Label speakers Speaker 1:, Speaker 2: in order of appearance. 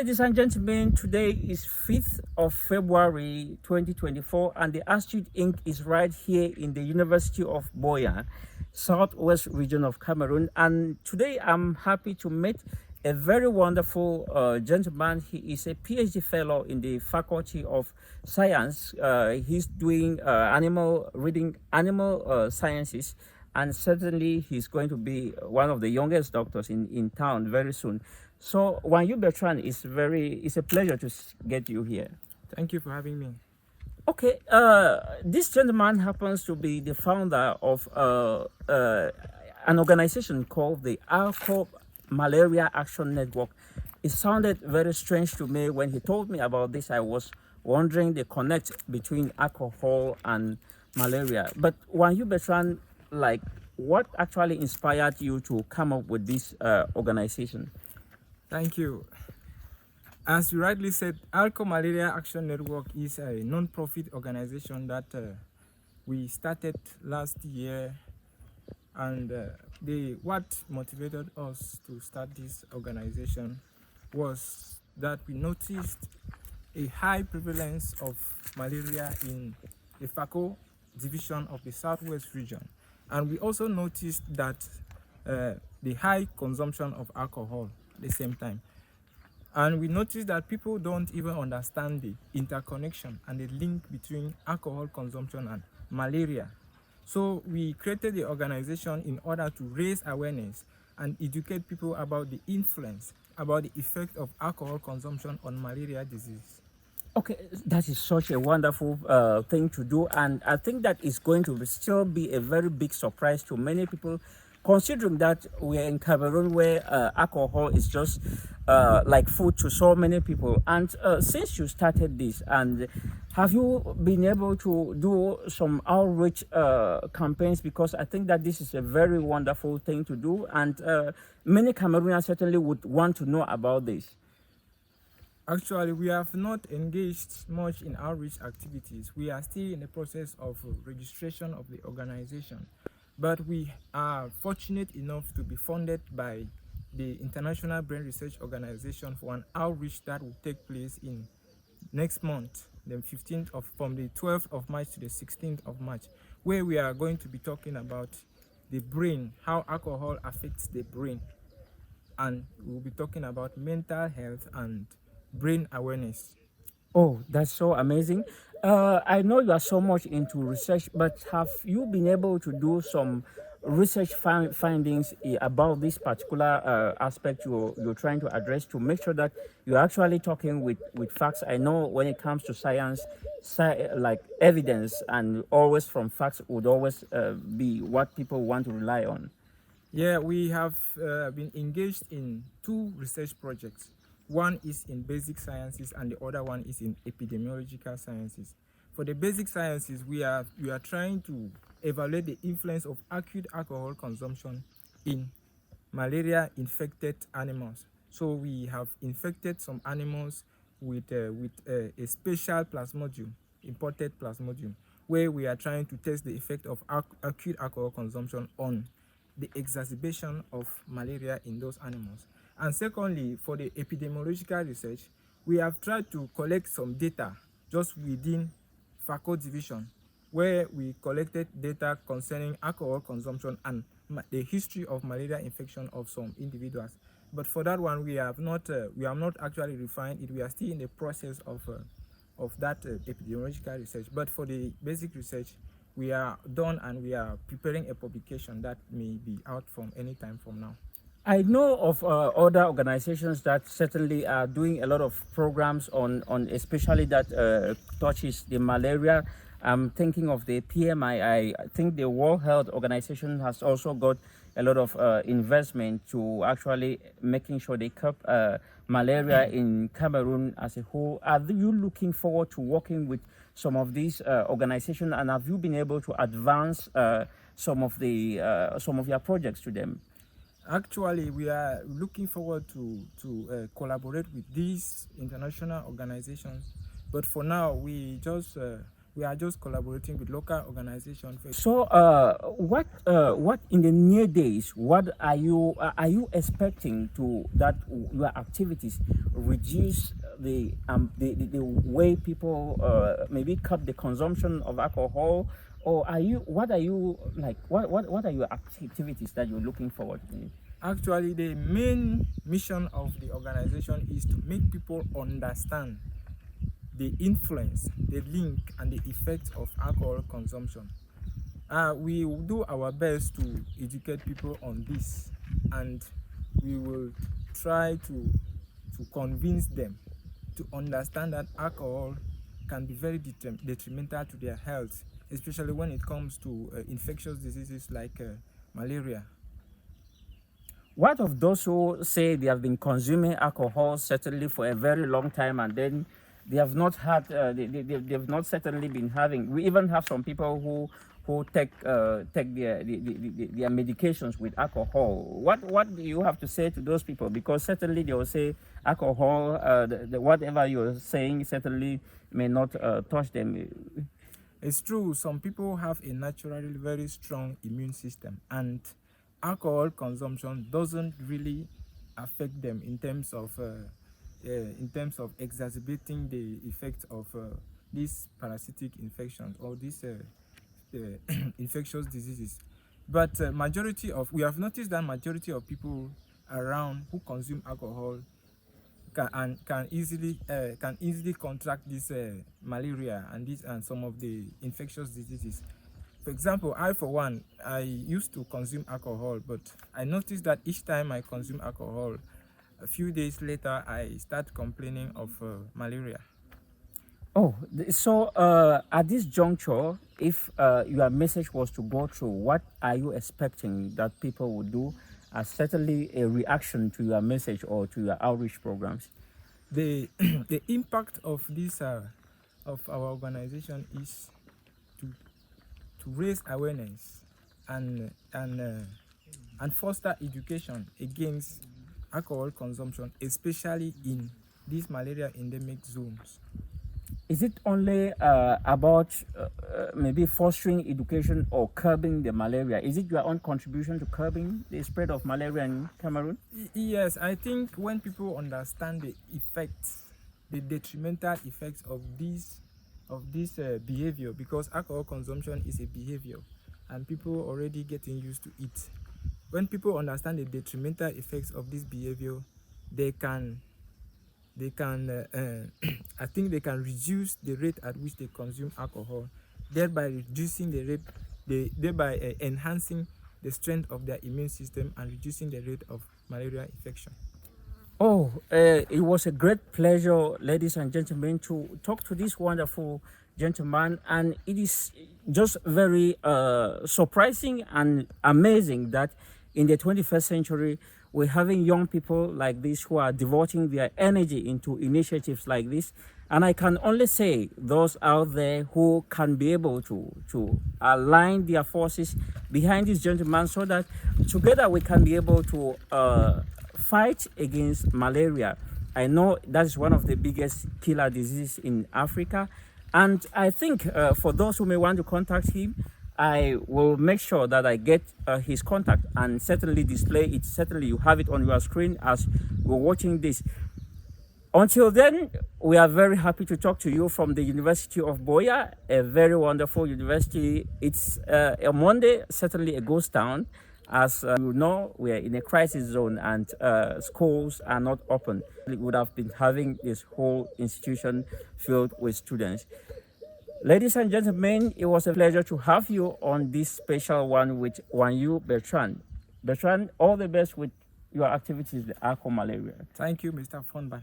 Speaker 1: ladies and gentlemen, today is 5th of February 2024, and the Astute Inc. is right here in the University of Boya, southwest region of Cameroon. And today I'm happy to meet a very wonderful gentleman. He is a PhD fellow in the Faculty of Science. He's doing reading animal sciences, and certainly he's going to be one of the youngest doctors in town very soon. So Wanyu Bertrand, it's a pleasure to get you here.
Speaker 2: Thank you for having me.
Speaker 1: Okay, this gentleman happens to be the founder of an organization called the AlcoMalaria Action Network. It sounded very strange to me when he told me about this. I was wondering the connect between alcohol and malaria. But Wanyu Bertrand, like, what actually inspired you to come up with this organization?
Speaker 2: Thank you. As you rightly said, AlcoMalaria Action Network is a non-profit organization that we started last year, and what motivated us to start this organization was that we noticed a high prevalence of malaria in the Fako division of the Southwest region, and we also noticed that the high consumption of alcohol at the same time. And we noticed that people don't even understand the interconnection and the link between alcohol consumption and malaria. So we created the organization in order to raise awareness and educate people about the influence, about the effect of alcohol consumption on malaria disease.
Speaker 1: Okay, that is such a wonderful thing to do, and I think that is going to still be a very big surprise to many people, considering that we're in Cameroon where alcohol is just like food to so many people. And since you started this, and have you been able to do some outreach campaigns? Because I think that this is a very wonderful thing to do, and many Cameroonians certainly would want to know about this.
Speaker 2: Actually, we have not engaged much in outreach activities. We are still in the process of registration of the organization. But we are fortunate enough to be funded by the International Brain Research Organization for an outreach that will take place in next month, from the 12th of March to the 16th of March, where we are going to be talking about the brain, how alcohol affects the brain. And we'll be talking about mental health and brain awareness.
Speaker 1: Oh, that's so amazing. I know you are so much into research, but have you been able to do some research findings about this particular aspect you're trying to address, to make sure that you're actually talking with facts? I know when it comes to science, like evidence and always from facts would always be what people want to rely on.
Speaker 2: Yeah, we have been engaged in 2 research projects. One is in basic sciences and the other one is in epidemiological sciences. For the basic sciences, we are trying to evaluate the influence of acute alcohol consumption in malaria-infected animals. So we have infected some animals with a special plasmodium, imported plasmodium, where we are trying to test the effect of acute alcohol consumption on the exacerbation of malaria in those animals. And secondly, for the epidemiological research, we have tried to collect some data just within Fako division, where we collected data concerning alcohol consumption and the history of malaria infection of some individuals. But for that one, we have not actually refined it. We are still in the process of that epidemiological research. But for the basic research, we are done and we are preparing a publication that may be out from any time from now.
Speaker 1: I know of other organizations that certainly are doing a lot of programs on especially that touches the malaria. I'm thinking of the PMI. I think the World Health Organization has also got a lot of investment to actually making sure they curb malaria in Cameroon as a whole. Are you looking forward to working with some of these organizations, and have you been able to advance some of your projects to them?
Speaker 2: Actually, we are looking forward to collaborate with these international organizations, but for now we just We are just collaborating with local organizations.
Speaker 1: So, what in the near days? What are you expecting to that your activities reduce the way people maybe cut the consumption of alcohol, or what are you like? What are your activities that you're looking forward to?
Speaker 2: Actually, the main mission of the organization is to make people understand the influence, the link, and the effect of alcohol consumption. We will do our best to educate people on this, and we will try to convince them to understand that alcohol can be very detrimental to their health, especially when it comes to infectious diseases like malaria.
Speaker 1: What of those who say they have been consuming alcohol certainly for a very long time, and then they have not had they've not certainly been having? We even have some people who take their medications with alcohol. What do you have to say to those people? Because certainly they will say alcohol, whatever you're saying certainly may not touch them.
Speaker 2: It's true, some people have a naturally very strong immune system, and alcohol consumption doesn't really affect them in terms of exacerbating the effects of these parasitic infections or these infectious diseases. But we have noticed that majority of people around who consume alcohol can easily contract this malaria and some of the infectious diseases. For example, I for one, I used to consume alcohol, but I noticed that each time I consume alcohol, a few days later I start complaining of malaria.
Speaker 1: Oh, so at this juncture, if your message was to go through, what are you expecting that people would do as certainly a reaction to your message or to your outreach programs?
Speaker 2: The impact of this of our organization is to raise awareness and foster education against alcohol consumption, especially in these malaria endemic zones.
Speaker 1: Is it only about maybe fostering education or curbing the malaria? Is it your own contribution to curbing the spread of malaria in Cameroon?
Speaker 2: Yes, I think when people understand the effects, the detrimental effects of this behavior, because alcohol consumption is a behavior and people already getting used to it. When people understand the detrimental effects of this behavior, they can I think they can reduce the rate at which they consume alcohol, thereby reducing the rate, thereby enhancing the strength of their immune system and reducing the rate of malaria infection.
Speaker 1: Oh, it was a great pleasure, ladies and gentlemen, to talk to this wonderful gentleman, and it is just very surprising and amazing that in the 21st century we're having young people like this who are devoting their energy into initiatives like this. And I can only say those out there who can be able to align their forces behind this gentleman so that together we can be able to fight against malaria. I know that is one of the biggest killer diseases in Africa. And I think for those who may want to contact him, I will make sure that I get his contact and certainly display it. Certainly you have it on your screen as we're watching this. Until then, we are very happy to talk to you from the University of Buea, a very wonderful university. It's a Monday, certainly a ghost town. As you know, we are in a crisis zone and schools are not open. We would have been having this whole institution filled with students. Ladies and gentlemen, it was a pleasure to have you on this special one with Wanyu Bertrand. Bertrand, all the best with your activities with AlcoMalaria.
Speaker 2: Thank you, Mr. Fonba.